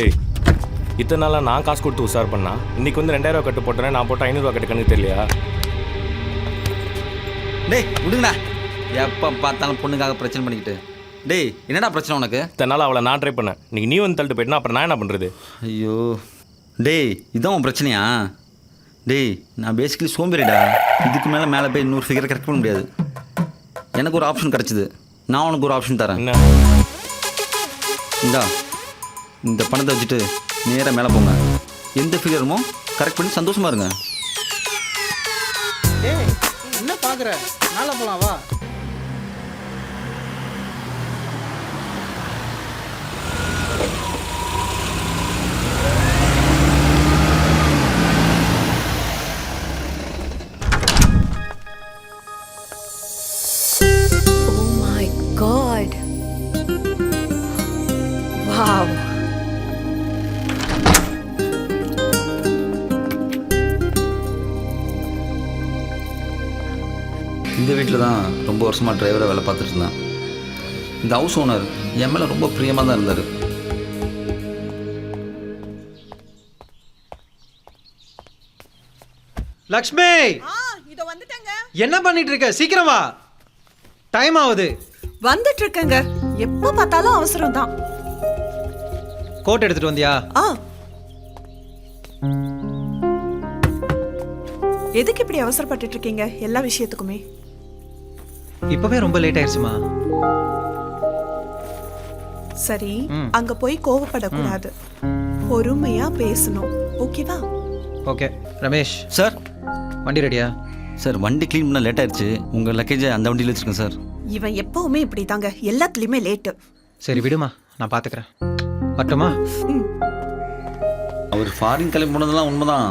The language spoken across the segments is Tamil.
ஏய், இத்தனை நாளாக நான் காசு கொடுத்து உஷார் பண்ணா இன்னைக்கு வந்து 2000 கட்டு போட்டேன், நான் போட்ட 500 கட்டு கணக்கு தெரியலையா? டேய் விடுங்கடா, எப்போ பார்த்தாலும் பொண்ணுக்காக பிரச்சனை பண்ணிக்கிட்டு. டேய் என்னடா பிரச்சனை உனக்கு? இத்தனை நாள் அவளை நான் ட்ரை பண்ணேன், இன்னைக்கு நீ வந்து தள்ளிட்டு போயிட்டுனா அப்புறம் நான் என்ன பண்ணுறது? ஐயோ டேய், இதான் உன் பிரச்சனையா? டேய் நான் பேசிக்கலி சோம்பேறிடா. இதுக்கு மேலே போய் 100 ஃபிகரை கரெக்ட் பண்ண முடியாது. எனக்கு ஒரு ஆப்ஷன் கிடச்சிது, நான் உனக்கு ஒரு ஆப்ஷன் தரேன். என்ன? இந்தா இந்த பணத்தை வச்சுட்டு நேராக மேலே போங்க. எந்த ஃபிகருமோ கரெக்ட் பண்ணி சந்தோஷமா இருங்க. ஏய் என்ன பார்க்குற? மேலே போகலாம் வா. Oh my God. Wow. இந்த வீட்டில் தான் ரொம்ப வருஷமாக டிரைவராக வேலை பார்த்துட்டு இருந்தேன். இந்த ஹவுஸ் ஓனர் என் மேலே ரொம்ப பிரியமாக தான் இருந்தார். லக்ஷ்மி இதோ வந்துட்டேங்க. என்ன பண்ணிட்டு இருக்க? சீக்கிரம் வா, டைம் ஆகுது. வந்துட்டு இருக்கேங்க. எப்ப பார்த்தாலும் அவசரம் தான். கோட் எடுத்துட்டு வந்தியா? எதுக்கு இப்படி அவசரப்பட்டுட்டு இருக்கீங்க எல்லா விஷயத்துக்குமே? இப்பவே ரொம்ப லேட் ஆயிடுச்சுமா. சரி, அங்க போய் கோவப்படக்கூடாது, பொறுமையா பேசணும். ஓகேவா? ஓகே. ரமேஷ் சார் வண்டி ரெடியா? சார் வண்டி க்ளீன் பண்ண லேட் ஆயிடுச்சு. உங்கள் லக்கேஜை அந்த வண்டியில் வச்சுருக்கேன் சார். இவன் எப்பவுமே இப்படி தாங்க, எல்லாத்துலயுமே லேட்டு. சரி விடுமா, நான் பார்த்துக்கிறேன். மட்டுமா? அவர் ஃபாரின் கிளம்பி போனதெல்லாம் உண்மைதான்.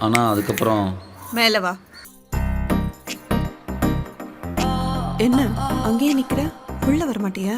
ஆனால் அதுக்கப்புறம் மேல வா. என்ன அங்கேயே நிக்கிற? உள்ள வர மாட்டியா?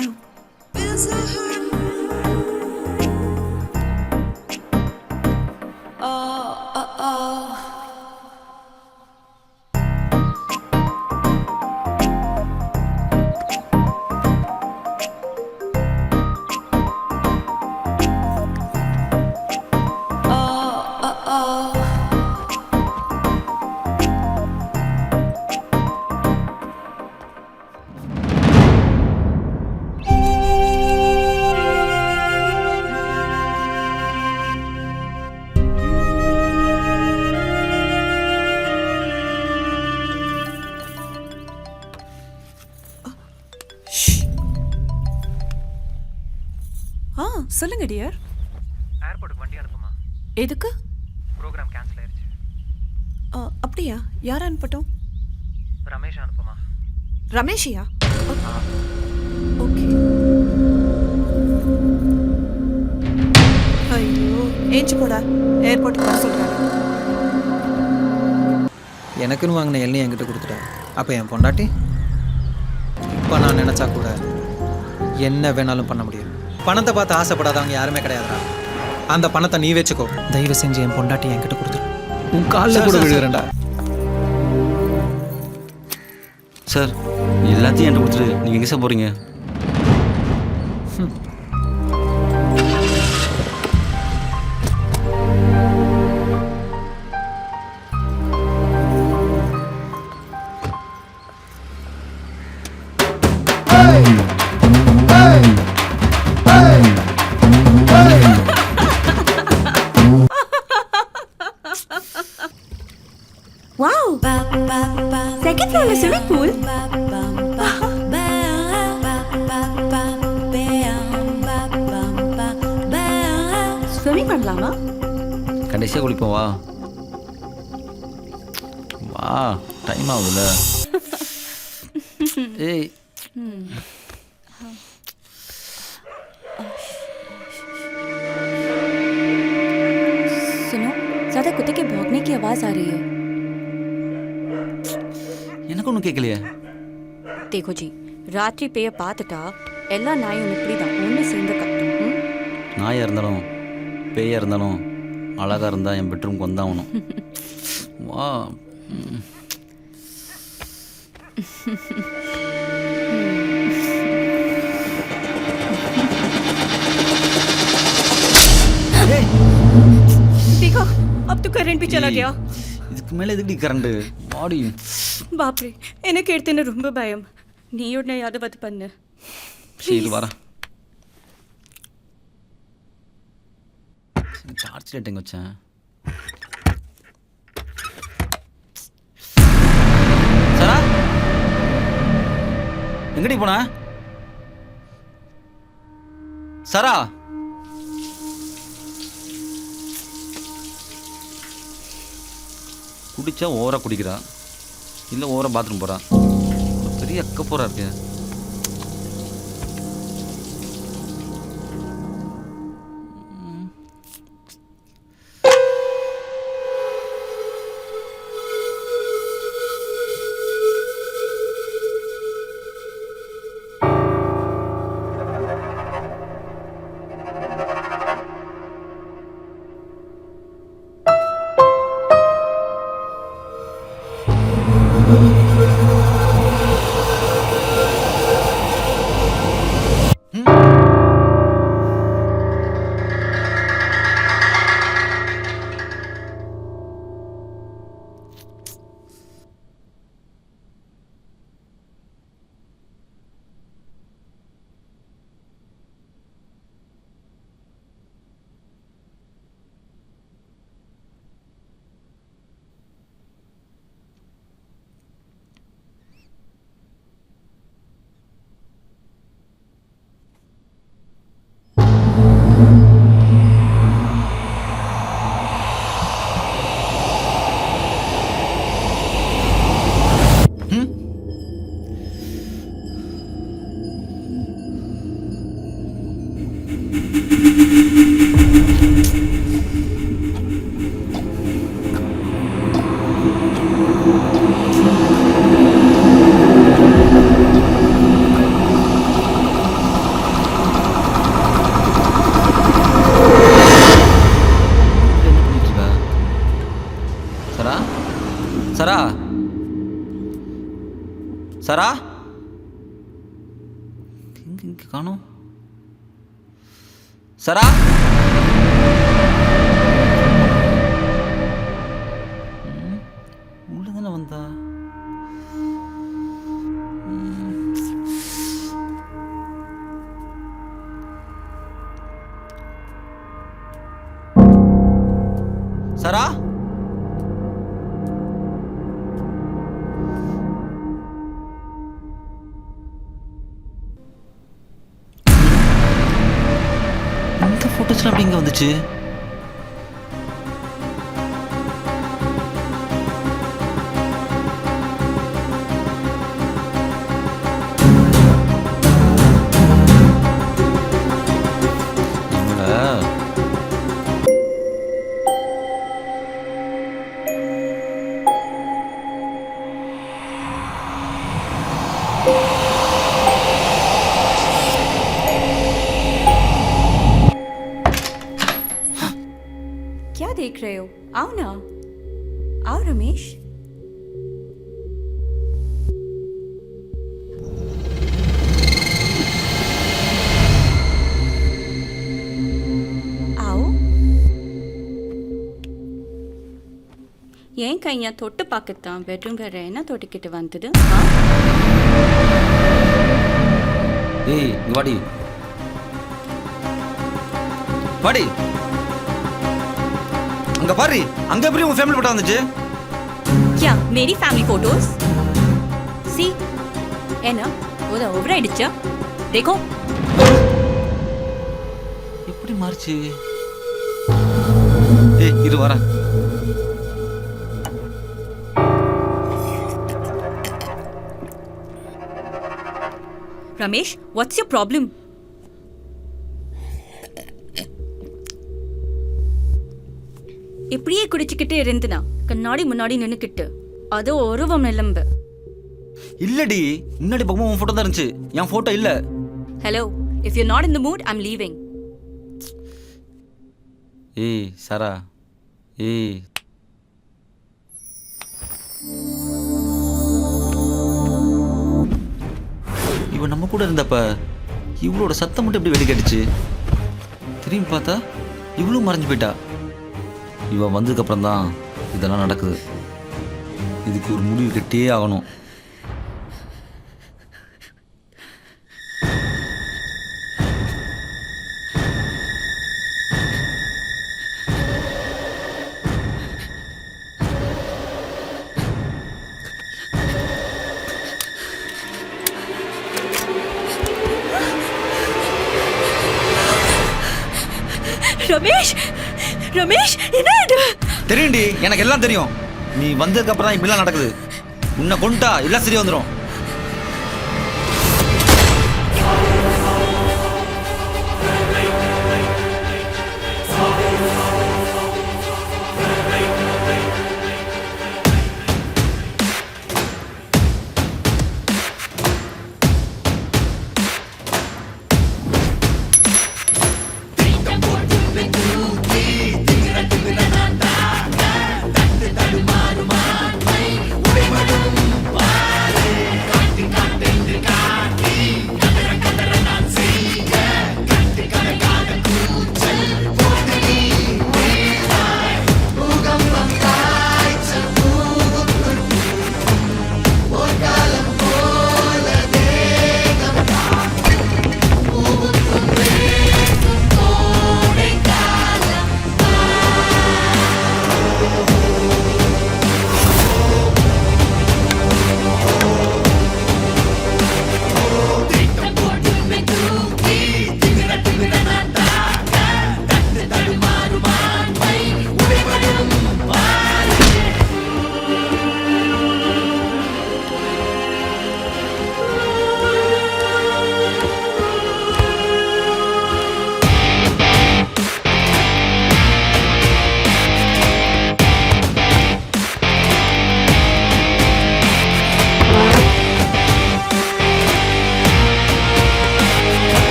சொல்லுங்க டியர். ஏர்போர்ட்டுக்கு வண்டி அனுப்புமா. எதுக்கு? ப்ரோக்ராம் கேன்சல் ஆயிடுச்சு. அப்படியா? யார் அனுப்பட்டும்? ரமேஷ் அனுப்புமா. ரமேஷியா? ஓகே. ஐயோ ஏஞ்சி போடா, ஏர்போர்ட்டுக்கு வர சொல்றாங்க. எனக்குன்னு வாங்கின எண்ணெய் என்கிட்ட கொடுத்துட்டா. அப்போ என் பொண்டாட்டி இப்போ நான் நினச்சா கூட என்ன வேணாலும் பண்ண முடியும். பணத்தை பார்த்து ஆசைப்படாதவங்க யாருமே கிடையாதுடா. அந்த பணத்தை நீ வச்சுக்கோ. தயவு செஞ்சு என் பொண்டாட்டி என்கிட்ட கொடுத்துரு. உன் காலில் கூட விழுகிறேன்டா. சார் எல்லாத்தையும் என்கிட்ட கொடுத்துட்டு நீங்கள் எங்கே சார் போகிறீங்க? Wow. Second floor is swimming pool. Swimming பண்ணலாமா? கடைசியாக குளிப்போம் வா. வா டைம் ஆகுதுல்ல. ஏய் सुनो, ज्यादा कुत्ते के भौंकने की आवाज आ रही है. எனக்கு ஒன்றும் கேட்கலையே. देखो जी, ராத்திரி பேய பார்த்துட்டா எல்லா நாயும் இப்படி தான் ஒன்று சேர்ந்து கத்தும். நாயாக இருந்தாலும் பேயாக இருந்தாலும் அழகாக இருந்தால் என் பெட்ரூம்க்கு வந்தாகணும். வா. ஏய், देखो अब तो करंट भी चला गया இதுக்கு மேலே எதுக்கு கரண்ட் பாடி बाप रे எனக்கு எடுத்தேன்னு ரொம்ப பயம் நீ உடனே யாவது பண்ணு சரி இது வரேன் டார்ச் லைட் எங்கே வச்சேன் சரா எங்கடி போன சரா குடிச்சா ஓவரா குடிக்கிறா இல்லை ஓவரா பாத்ரூம் போகிறா பெரிய அக்க போகிறா இருக்கு சரா சரா எங்க காணோம் சரா உள்ள தானே வந்தா சரா ஃபோட்டோஸ்லாம் அப்படி இங்கே வந்துச்சு क्या देख रहे हो आओ ना आओ रमेश आओ ஏன் கையா தொட்டு பார்க்கத்தான் பெட்ரூம் வேற என்ன தொட்டுக்கிட்டு வந்தது ஏய் இங்க வாடி வாடி அங்க பாரு அங்க எப்படி உங்க ஃபேமிலி போட்டோ வந்துச்சு क्या मेरी फैमिली फोटोज सी है ना वो तो ओवर आइडिचा देखो எப்படி மாறுச்சு ஏய் இரு வரேன் रमेश व्हाट्स योर प्रॉब्लम இப்படியே குடிச்சுக்கிட்டே இருந்தனா கண்ணாடி முன்னாடி நின்னுக்கிட்டு அது ஒருவம் நிலம்பு இல்லடி முன்னாடி பக்கமும் உன் போட்டோ தான் இருந்துச்சு என் போட்டோ இல்ல hello if you not in the mood I am leaving ஏய் சரா ஏய் இவன் நம்ம கூட இருந்தப்ப இவளோட சத்தம் மட்டும் எப்படி வெளிக்கடிச்சு திரும்பி பார்த்தா இவ்வளோ மறைஞ்சு போயிட்டா. இவ வந்ததுக்கப்புறம் தான் இதெல்லாம் நடக்குது. இதுக்கு ஒரு முடிவு கட்டியே ஆகணும். ரமேஷ் ரமேஷ் என்ன இது? தெரியும்டி, எனக்கு எல்லாம் தெரியும். நீ வந்ததுக்கப்புறம் தான் இப்படிலாம் நடக்குது. உன்னை கொண்டுட்டா எல்லாம் சரி வந்துடும்.